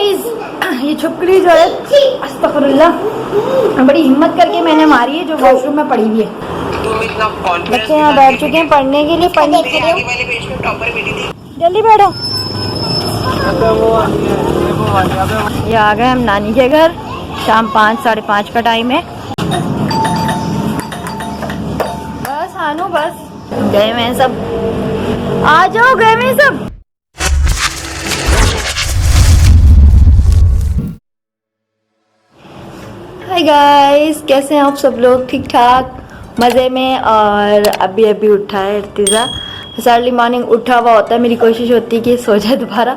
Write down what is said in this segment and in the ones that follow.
Guys ये छुपकली जो है अस्तगफुरुल्लाह बड़ी हिम्मत करके मैंने मारी है, जो वॉशरूम में पड़ी हुई है। बच्चे यहाँ बैठ चुके हैं पढ़ने के लिए। पढ़ने के लिए जल्दी बैठो। ये आ गए हम नानी के घर। शाम 5 साढ़े 5 का टाइम है। बस हानू बस गए हुए हैं सब। आ जाओ, गए हुए सब। हाय गाइस, कैसे हैं आप सब लोग? ठीक ठाक, मज़े में। और अभी उठा है इर्तिज़ा। अर्ली मॉर्निंग उठा हुआ होता है, मेरी कोशिश होती है कि सो जाए दोबारा,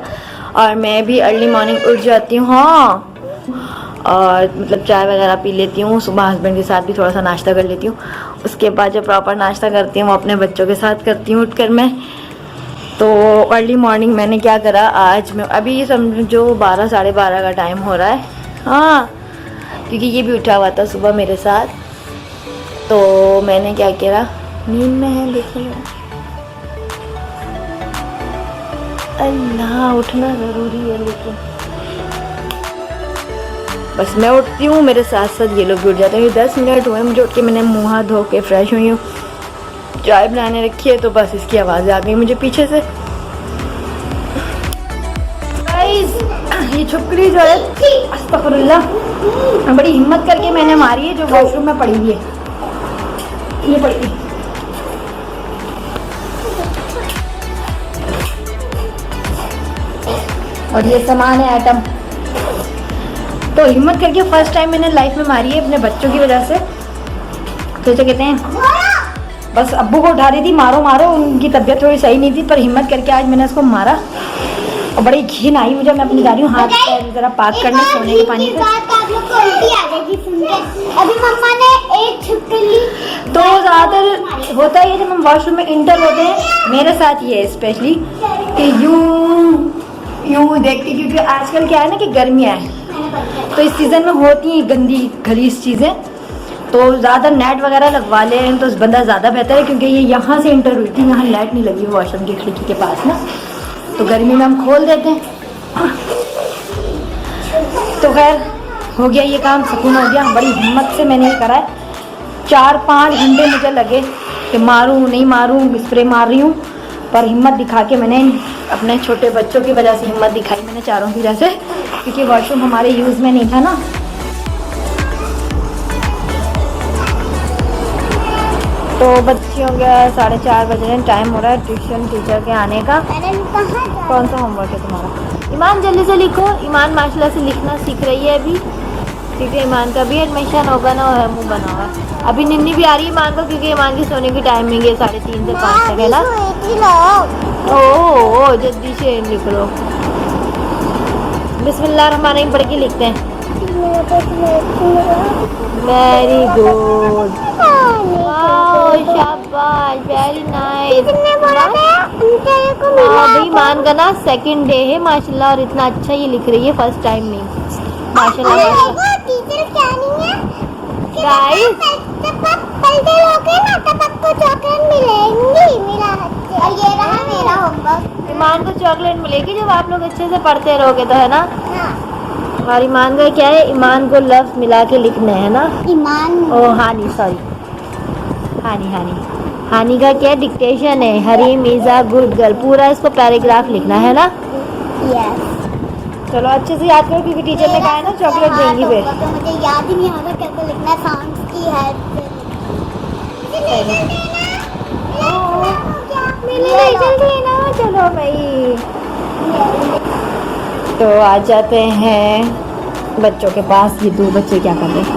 और मैं भी अर्ली मॉर्निंग उठ जाती हूँ। हाँ, और मतलब चाय वगैरह पी लेती हूँ। सुबह हस्बैंड के साथ भी थोड़ा सा नाश्ता कर लेती हूँ। उसके बाद जो प्रॉपर नाश्ता करती हूँ वो अपने बच्चों के साथ करती हूँ उठकर मैं। तो अर्ली मॉर्निंग मैंने क्या करा, आज मैं अभी समझो 12 साढ़े 12 का टाइम हो रहा है। हाँ, क्योंकि ये भी उठा हुआ था सुबह मेरे साथ। तो मैंने क्या करा, नींद में है, देखिए अल्लाह, उठना ज़रूरी है। लेकिन बस मैं उठती हूँ, मेरे साथ साथ ये लोग भी उठ जाते हैं। 10 मिनट हुए मुझे उठ के, मैंने मुँह हाथ धो के फ्रेश हुई हूँ, चाय बनाने रखी है। तो बस इसकी आवाज़ आ गई मुझे पीछे से। गाइस ये छुपकली जो है अस्तगफुरुल्लाह बड़ी हिम्मत करके मैंने मारी है, जो वॉशरूम में पड़ी हुई है। ये पड़ी हुई और ये सामान है आइटम। तो हिम्मत करके फर्स्ट टाइम मैंने लाइफ में मारी है अपने बच्चों की वजह से। तो इसे कहते हैं, बस अब्बू को उठा रही थी, मारो मारो, उनकी तबीयत थोड़ी सही नहीं थी, पर हिम्मत करके आज मैंने उसको मारा। और बड़ी घिन आई मुझे। मैं अपनी जा रही हूँ हाथ जरा पाक करने सोने के पानी से। अभी मम्मा ने एक छुपकली। तो ज़्यादातर होता है जब हम वॉशरूम में इंटर होते हैं, मेरे साथ ये है स्पेशली, कि यूँ देखती, क्योंकि आजकल क्या है ना कि गर्मियाँ हैं, तो इस सीज़न में होती हैं गंदी गलीज चीज़ें। तो ज़्यादा नेट वगैरह लगवा लें तो बंदा ज़्यादा बेहतर है, क्योंकि ये यहाँ से इंटर हुई थी, यहाँ लाइट नहीं लगी वॉशरूम की खिड़की के पास ना, तो गर्मी में हम खोल देते हैं। तो खैर हो गया ये काम, सुकून हो गया। बड़ी हिम्मत से मैंने ये करा है। 4-5 घंटे मुझे लगे कि मारूं नहीं मारूं, स्प्रे मार रही हूँ, पर हिम्मत दिखा के मैंने अपने छोटे बच्चों की वजह से हिम्मत दिखाई मैंने, चारों की वजह से, क्योंकि वॉशरूम हमारे यूज़ में नहीं था ना। तो बच्चियों का 4:30 बज रहे हैं, टाइम हो रहा है ट्यूशन टीचर के आने का। कौन सा होमवर्क है तुम्हारा? ईमान जल्दी से लिखो। ईमान माशाल्लाह से लिखना सीख रही है अभी, क्योंकि ईमान का भी एडमिशन होगा ना, मुँह बना होगा। अभी निन्नी भी आ रही है ईमान को, क्योंकि ईमान की सोने की टाइमिंग है 3:30 से 5 तक है ना। ओह जल्दी से लिख लो। बिस्मिल्लाहिर्रहमानिर्रहीम पढ़ के लिखते हैं। वेरी गुड, शाबाश, वेरी नाइस। अभी ईमान का ना सेकंड डे है माशाल्लाह, और इतना अच्छा ये लिख रही है फर्स्ट टाइम में माशाल्लाह माशाल्लाह। टीचर क्या नहीं है गाइस, चॉकलेट मिलेंगी मेरा हाथ। और ये रहा मेरा होमवर्क। ईमान को चॉकलेट मिलेगी जब आप लोग अच्छे से पढ़ते रहोगे तो, है ना। हाँ। और ईमान का क्या है, ईमान को लफ्ज मिला के लिखने है ना। ईमान, ओ हानी, सॉरी, हानी का क्या डिक्टेशन है, Hareem is a good girl, पूरा इसको पैराग्राफ लिखना है ना। यस। चलो अच्छे से याद करो, क्योंकि टीचर ने कहा है ना चॉकलेट देंगी फिर। तो मुझे याद ही नहीं आ रहा कैसे लिखना है, साउंड्स की हेल्प से। चलो भाई, तो आ जाते हैं बच्चों के पास। ये 2 बच्चे क्या कर रहे हैं?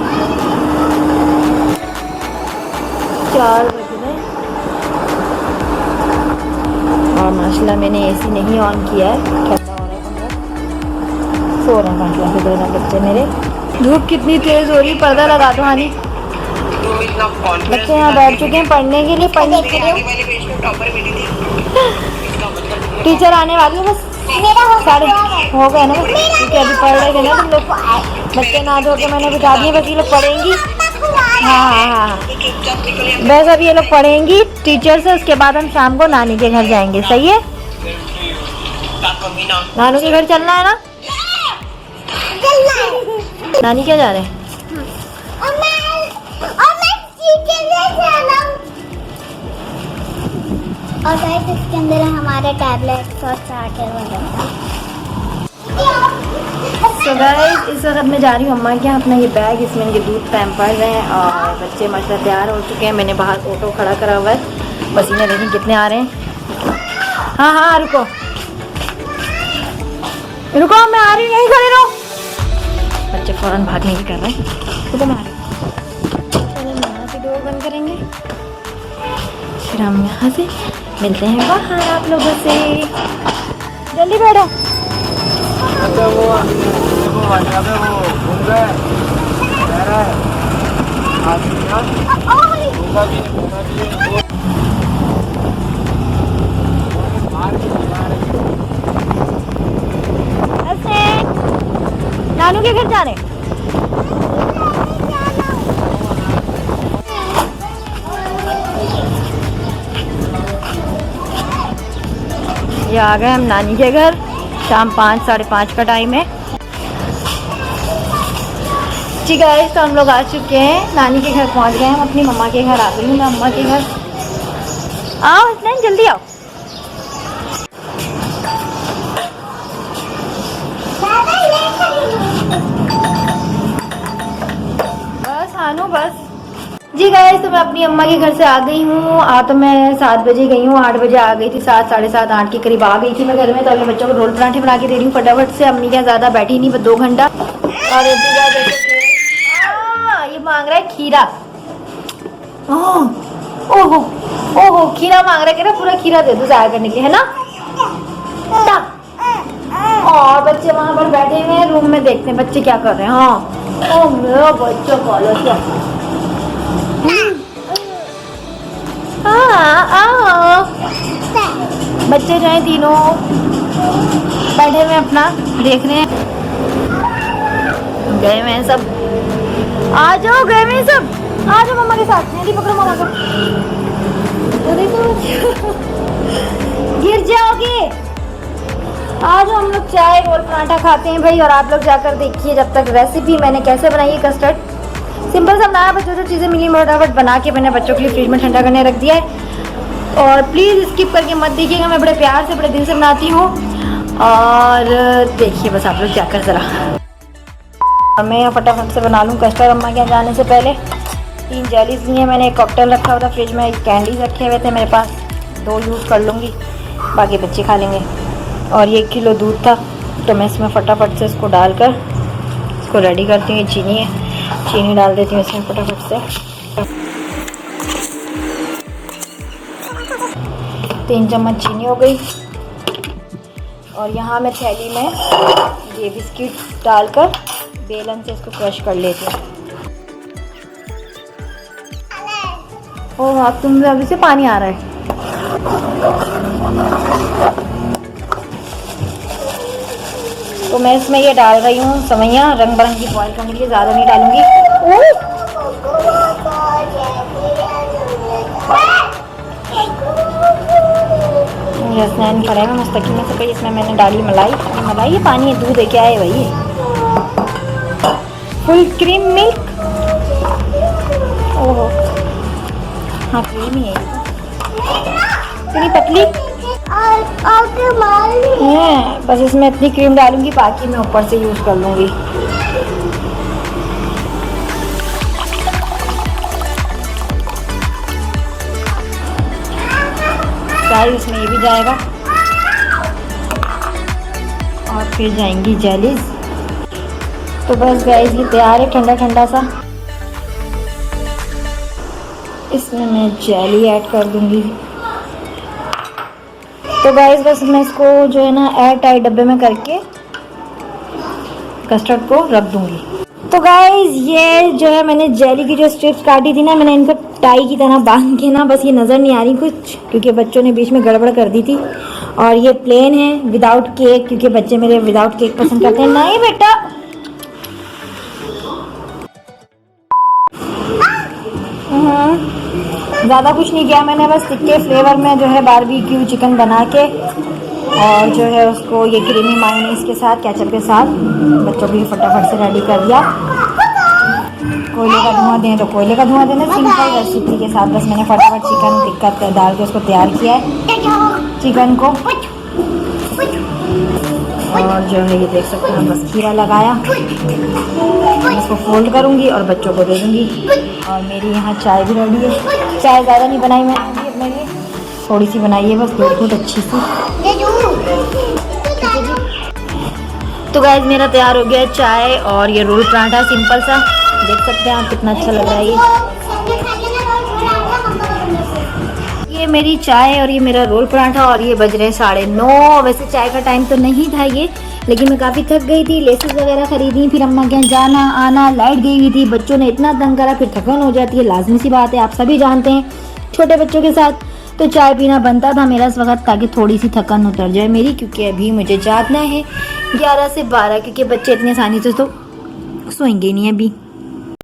4 बज रहे और माशाल्लाह मैंने एसी नहीं ऑन किया है, ठंडा हो रहा है कमरा, सो रहे हैं माशाल्लाह से 2 बच्चे मेरे। धूप कितनी तेज़ हो रही, पर्दा लगा दो हानी। बच्चे यहाँ बैठ चुके हैं पढ़ने के लिए। पढ़ने के लिए टीचर आने वाली है, बस साढ़े हो गए ना, क्योंकि अभी पढ़ रहे थे ना तुम लोग। बच्चे ना धो के मैंने बिठा दिए, बस ये लोग पढ़ेंगी। हाँ, बस अब ये लोग पढ़ेंगी टीचर से, उसके बाद हम शाम को नानी के घर जाएंगे। सही है, नानू के घर चलना है ना। नानी क्या जा रहे हैं? और मैं चिकन ले चला हूं। और गाइस इसके अंदर है हमारे टैबलेट्स और चार्जर वगैरह। तो गाइस इस वक्त मैं जा रही हूँ अम्मा के यहाँ, अपना ये बैग, इसमें इनके दूध पैम्पर्स हैं और बच्चे माशाल्लाह तैयार हो चुके हैं। मैंने बाहर ऑटो खड़ा करा हुआ है, बस इन्हें देखिए कितने आ रहे हैं। हाँ हाँ रुको रुको, मैं आ रही हूँ, यहीं खड़े रहो। बच्चे फ़ौरन भागने की कर रहे हैं। रुको मैं आ रही हूँ। चलो यहाँ से डोर बंद करेंगे, फिर हम यहाँ से मिलते हैं बाहर आप लोगों से। जल्दी बैठो। नानू के घर जाने। ये आ गए हम नानी के घर। शाम 5 साढ़े 5 का टाइम है जी गाइस। तो हम लोग आ चुके हैं, नानी के घर पहुंच गए। हम अपनी मम्मा के घर आ गई हूँ, मैं अम्मा के घर। आओ इतने जल्दी आओ। बस आनू बस जी गाइस। तो मैं अपनी अम्मा के घर से आ गई हूँ। तो मैं 7 बजे गई हूँ, 8 बजे आ गई थी, 7 साढ़े 7 8 के करीब आ गई थी मैं घर में। तो अभी बच्चों को रोल पराठे बना के दे रही हूँ फटाफट से। अम्मी क्या ज़्यादा बैठी नहीं, बस 2 घंटा। और ये मांग रहा है खीरा। ओहो ओहो खीरा मांग रहा है, कह रहा पूरा खीरा दे दो ज़ाया करने के लिए, है ना। और बच्चे वहाँ पर बैठे हुए हैं, रूम में देखते हैं बच्चे क्या कर रहे हैं। हाँ ओ मेरा बच्चा काला क्या। हाँ बच्चे जो हैं तीनों बैठे हुए अपना देख रहे हैं। गए हुए हैं सब, आ जाओ, गए हुए हैं सब, आ जाओ मम्मा के साथ। नहीं पकड़ो मम्मा को, तो देखो गिर जाओगे। आ जाओ, हम लोग चाय रोल पराठा खाते हैं भाई। और आप लोग जाकर देखिए जब तक रेसिपी मैंने कैसे बनाई है कस्टर्ड। सिंपल सा बनाया, बच्चों जो चीज़ें मिली फटाफट बना के मैंने बच्चों के लिए फ्रिज में ठंडा करने रख दिया है। और प्लीज़ स्किप करके मत देखिएगा, मैं बड़े प्यार से बड़े दिल से बनाती हूँ। और देखिए बस आप लोग जाकर ज़रा। और मैं यहाँ फटाफट से बना लूँ कस्टर्ड। अम्मा के यहाँ जाने से पहले 3 जेलीज लिए मैंने, एक कॉकटेल रखा हुआ था फ्रिज में, कैंडीज रखे हुए थे मेरे पास, 2 यूज़ कर लूँगी, बाकी बच्चे खा लेंगे। और 1 किलो दूध था, तो मैं इसमें फटाफट से इसको डालकर इसको रेडी करती हूँ। चीनी है, चीनी डाल देती हूँ इसमें फटाफट से। 3 चम्मच चीनी हो गई। और यहाँ मैं थैली में ये बिस्किट डालकर बेलन से इसको क्रश कर लेती हूँ। ओह अब तुम अभी से पानी आ रहा है। तो मैं इसमें ये डाल रही हूँ सवैयाँ रंग बिरंगी बॉईल करने के लिए, ज़्यादा नहीं डालूंगी। स्नैन खड़े में मुस्तकिल में से, इसमें मैंने डाली मलाई। मलाई ये पानी है, दूध है, क्या है भाई? Full cream milk. ओहो हाँ क्रीम ही है, इतनी पतली है। बस इसमें इतनी क्रीम डालूंगी, बाकी मैं ऊपर से यूज़ कर लूँगी। शायद इसमें ये भी जाएगा और फिर जाएंगी जेलीज। तो बस गाइस ये तैयार है ठंडा ठंडा सा। इसमें मैं जेली ऐड कर दूंगी। तो गाइस बस मैं इसको जो है ना एयर टाइट डब्बे में करके कस्टर्ड को रख दूंगी। तो गाइस ये जो है मैंने जेली की जो स्ट्रिप्स काटी थी ना, मैंने इनको टाई की तरह बांध के ना, बस ये नज़र नहीं आ रही कुछ क्योंकि बच्चों ने बीच में गड़बड़ कर दी थी। और ये प्लेन है विदाउट केक, क्योंकि बच्चे मेरे विदाउट केक पसंद करते हैं। नहीं बेटा ज़्यादा कुछ नहीं किया मैंने, बस टिक्के फ्लेवर में जो है बारबेक्यू चिकन बना के और जो है उसको ये क्रीमी मायोनीज के साथ, केचप के साथ बच्चों के लिए फटाफट से रेडी कर दिया। कोयले का धुआं दें तो कोयले का धुआं देना। सिंपल रेसिपी के साथ बस मैंने फटाफट चिकन टिक्का डाल के उसको तैयार किया है चिकन को। और जो है ये देख सकते हैं बस खीरा लगाया, मैं इसको फोल्ड करूँगी और बच्चों को दे दूँगी। और मेरी यहाँ चाय भी रेडी है। चाय ज़्यादा नहीं बनाई मैंने अभी अपने लिए, थोड़ी सी बनाई है बस, बहुत अच्छी सी। तो गाइस मेरा तैयार हो गया है चाय और ये रोल पराठा सिंपल सा, देख सकते हैं आप कितना अच्छा लग रहा है ये मेरी चाय और ये मेरा रोल पराठा। और ये बज रहे हैं 9:30। वैसे चाय का टाइम तो नहीं था ये, लेकिन मैं काफ़ी थक गई थी, लेसेस वगैरह खरीदी, फिर अम्मा के यहाँ जाना आना, लाइट गई हुई थी, बच्चों ने इतना तंग करा, फिर थकान हो जाती है, लाजमी सी बात है, आप सभी जानते हैं छोटे बच्चों के साथ। तो चाय पीना बनता था मेरा इस वक्त, ताकि थोड़ी सी थकान उतर जाए मेरी, क्योंकि अभी मुझे जागना है 11 से 12, क्योंकि बच्चे इतनी आसानी से तो सोएंगे नहीं अभी।